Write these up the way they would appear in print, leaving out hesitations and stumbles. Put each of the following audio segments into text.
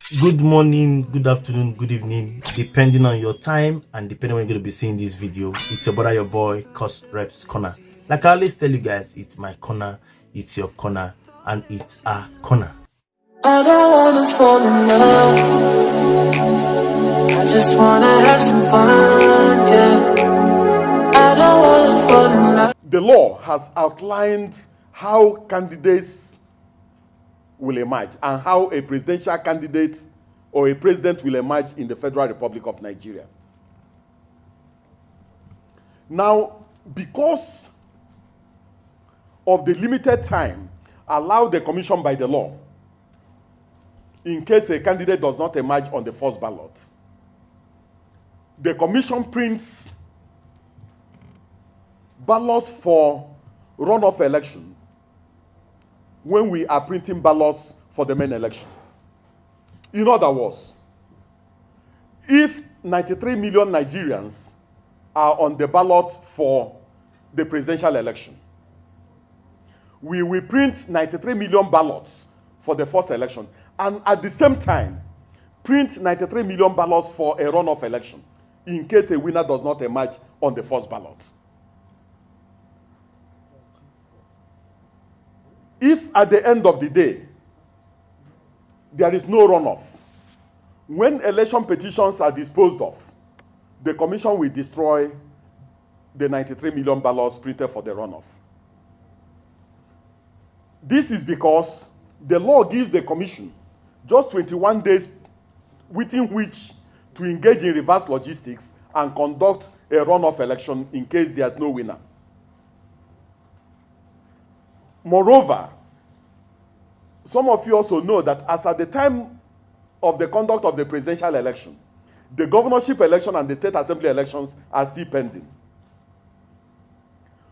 Good morning, good afternoon, good evening, depending on your time and depending when you're going to be seeing this video. It's your brother, your boy, courserepscorner. Like I always tell you guys, it's my corner, it's your corner, and it's our corner. I don't wanna fall in love. I just wanna have some fun, yeah. I don't wanna fall in love. The law has outlined how candidates will emerge and how a presidential candidate or a president will emerge in the Federal Republic of Nigeria. Now, because of the limited time allowed the commission by the law, in case a candidate does not emerge on the first ballot, the commission prints ballots for runoff election when we are printing ballots for the main election. In other words, if 93 million Nigerians are on the ballot for the presidential election, we will print 93 million ballots for the first election, and at the same time, print 93 million ballots for a runoff election in case a winner does not emerge on the first ballot. If at the end of the day, there is no runoff, when election petitions are disposed of, the commission will destroy the 93 million ballots printed for the runoff. This is because the law gives the commission just 21 days within which to engage in reverse logistics and conduct a runoff election in case there's no winner. Moreover, some of you also know that as at the time of the conduct of the presidential election, the governorship election and the state assembly elections are still pending.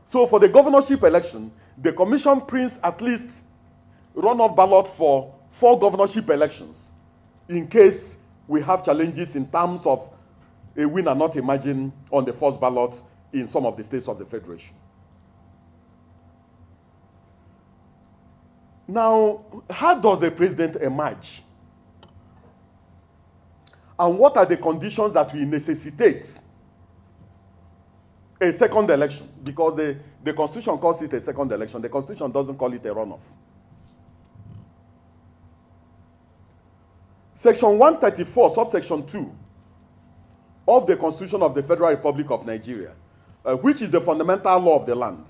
So for the governorship election, the commission prints at least runoff ballot for 4 governorship elections in case we have challenges in terms of a winner not emerging on the first ballot in some of the states of the Federation. Now, how does a president emerge? And what are the conditions that will necessitate a second election? Because the Constitution calls it a second election. The Constitution doesn't call it a runoff. Section 134, subsection 2 of the Constitution of the Federal Republic of Nigeria, which is the fundamental law of the land,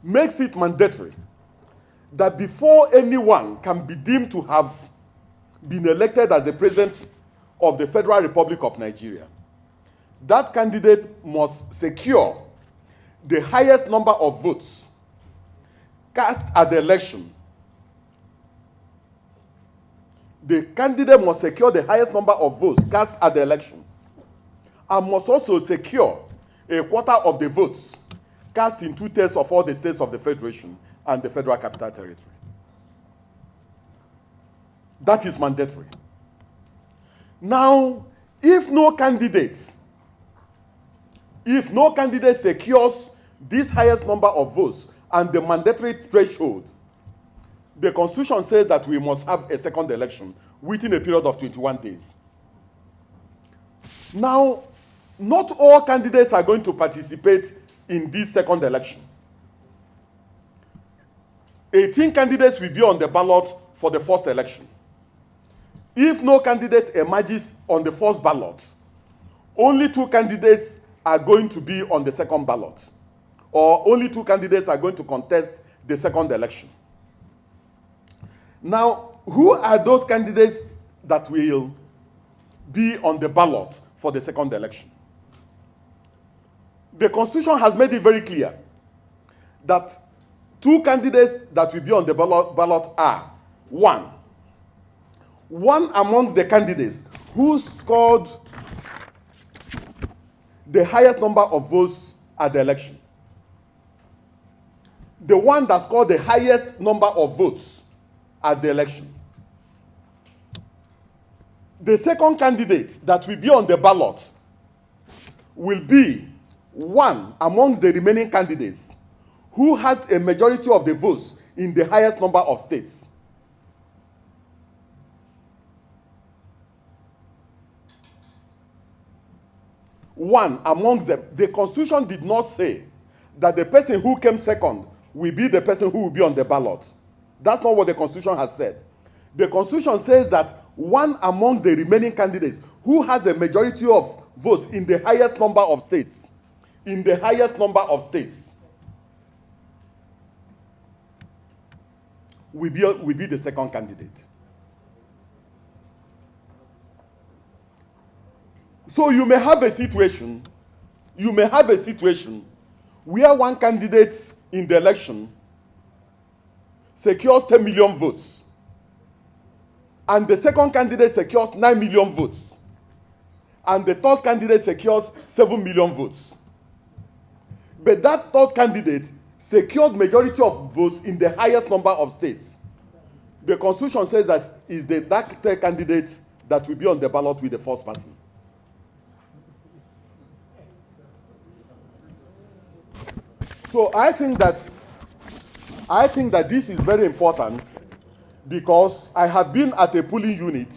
makes it mandatory that before anyone can be deemed to have been elected as the president of the Federal Republic of Nigeria, that candidate must secure the highest number of votes cast at the election. The candidate must secure the highest number of votes cast at the election and must also secure a quarter of the votes cast in 2/3 of all the states of the Federation and the Federal Capital Territory. That is mandatory. Now, if no candidate secures this highest number of votes and the mandatory threshold, the Constitution says that we must have a second election within a period of 21 days. Now, not all candidates are going to participate in this second election. 18 candidates will be on the ballot for the first election. If no candidate emerges on the first ballot, only 2 candidates are going to be on the second ballot, or only 2 candidates are going to contest the second election. Now, who are those candidates that will be on the ballot for the second election? The Constitution has made it very clear that 2 candidates that will be on the ballot are, one amongst the candidates who scored the highest number of votes at the election. The one that scored the highest number of votes at the election. The second candidate that will be on the ballot will be one amongst the remaining candidates who has a majority of the votes in the highest number of states. one amongst them. The Constitution did not say that the person who came second will be the person who will be on the ballot. That's not what the Constitution has said. The Constitution says that one amongst the remaining candidates who has a majority of votes in the highest number of states, will be the second candidate. So you may have a situation where one candidate in the election secures 10 million votes, and the second candidate secures 9 million votes, and the third candidate secures 7 million votes. But that third candidate secured majority of votes in the highest number of states. The Constitution says that is that third candidate that will be on the ballot with the first person. So I think that this is very important, because I have been at a polling unit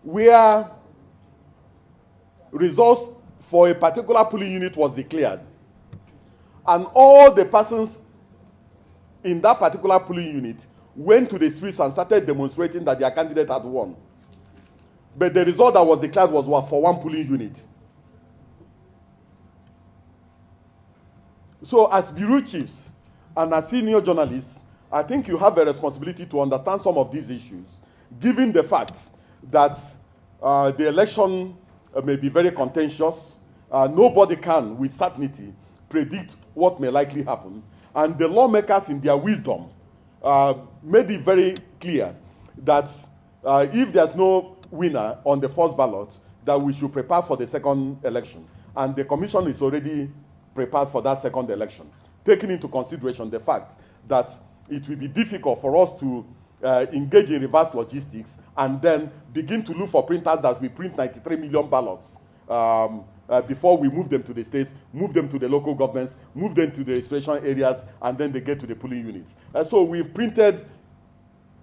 where results for a particular polling unit was declared, and all the persons in that particular polling unit went to the streets and started demonstrating that their candidate had won. But the result that was declared was for one polling unit. So as bureau chiefs and as senior journalists, I think you have a responsibility to understand some of these issues, given the fact that the election may be very contentious. Nobody can, with certainty, predict what may likely happen. And the lawmakers, in their wisdom, made it very clear that if there's no winner on the first ballot, that we should prepare for the second election. And the commission is already prepared for that second election, taking into consideration the fact that it will be difficult for us to engage in reverse logistics and then begin to look for printers that will print 93 million ballots before we move them to the states, move them to the local governments, move them to the registration areas, and then they get to the polling units. So we've printed,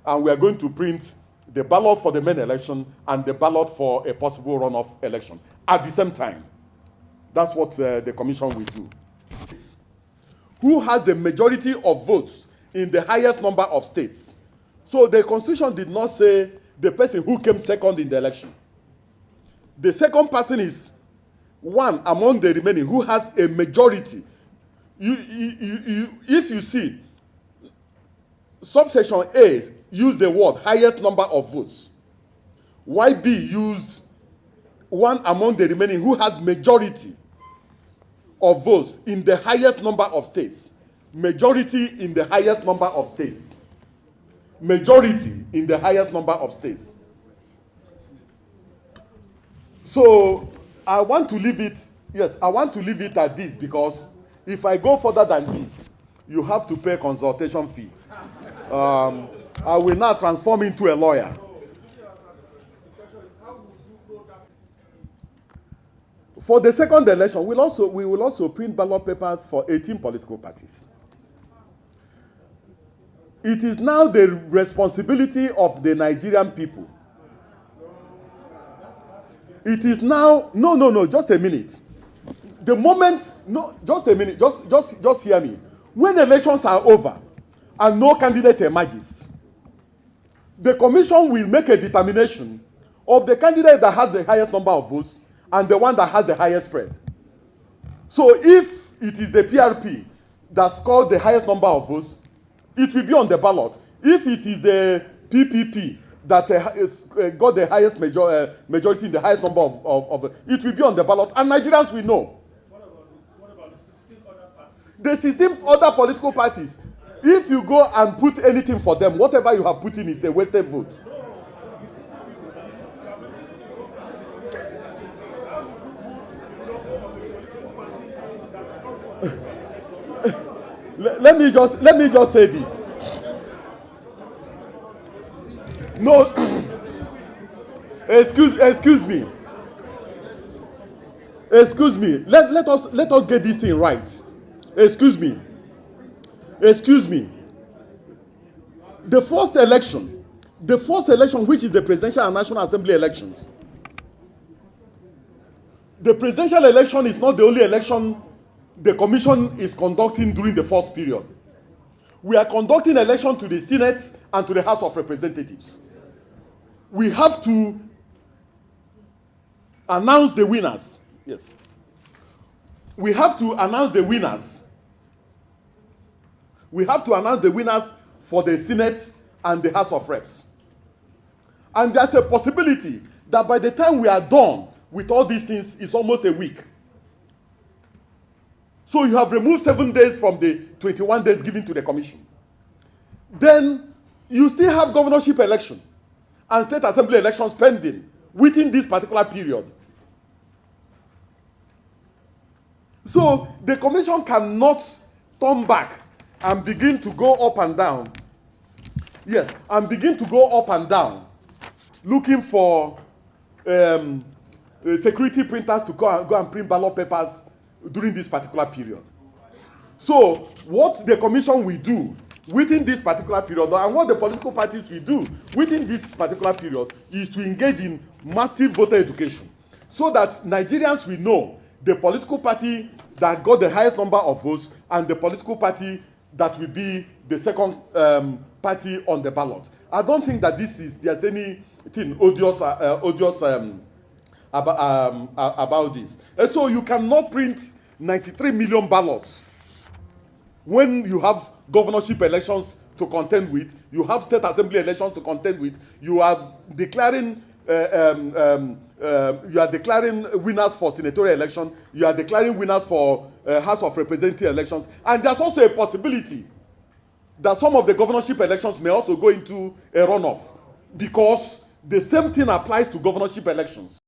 and we are going to print the ballot for the main election and the ballot for a possible runoff election at the same time. That's what the commission will do. Who has the majority of votes in the highest number of states? So the Constitution did not say the person who came second in the election. The second person is one among the remaining who has a majority. If you see, subsection A used the word highest number of votes, while B used one among the remaining who has majority of votes in the highest number of states. Majority in the highest number of states. Majority in the highest number of states. So I want to leave it, I want to leave it at this, because if I go further than this, you have to pay consultation fee. I will now transform into a lawyer. For the second election, we will also print ballot papers for 18 political parties. It is now the responsibility of the Nigerian people. It is now, no, just a minute. The moment, no, just a minute, just hear me. When elections are over and no candidate emerges, the commission will make a determination of the candidate that has the highest number of votes and the one that has the highest spread. So if it is the PRP that scored the highest number of votes, it will be on the ballot. If it is the PPP that got the highest majority in the highest number of it will be on the ballot, and Nigerians will know. What about the 16 other parties? The 16 other political parties, if you go and put anything for them, whatever you have put in is a wasted vote. Let me just say this. No, excuse me. Let us get this thing right. Excuse me. The first election, which is the presidential and national assembly elections, the presidential election is not the only election the commission is conducting during the first period. We are conducting election to the Senate and to the House of Representatives. We have to announce the winners. Yes. We have to announce the winners. We have to announce the winners for the Senate and the House of Reps. And there's a possibility that by the time we are done with all these things, it's almost a week. So you have removed 7 days from the 21 days given to the commission. Then you still have governorship election and state assembly elections pending within this particular period. So the commission cannot turn back and begin to go up and down. Yes, and begin to go up and down, looking for security printers to go and print ballot papers during this particular period. So what the commission will do within this particular period, and what the political parties will do within this particular period, is to engage in massive voter education, so that Nigerians will know the political party that got the highest number of votes and the political party that will be the second party on the ballot. I don't think that there's anything odious about this. And so you cannot print 93 million ballots when you have governorship elections to contend with, you have state assembly elections to contend with, you are declaring winners for senatorial election, you are declaring winners for House of Representatives elections, and there's also a possibility that some of the governorship elections may also go into a runoff, because the same thing applies to governorship elections.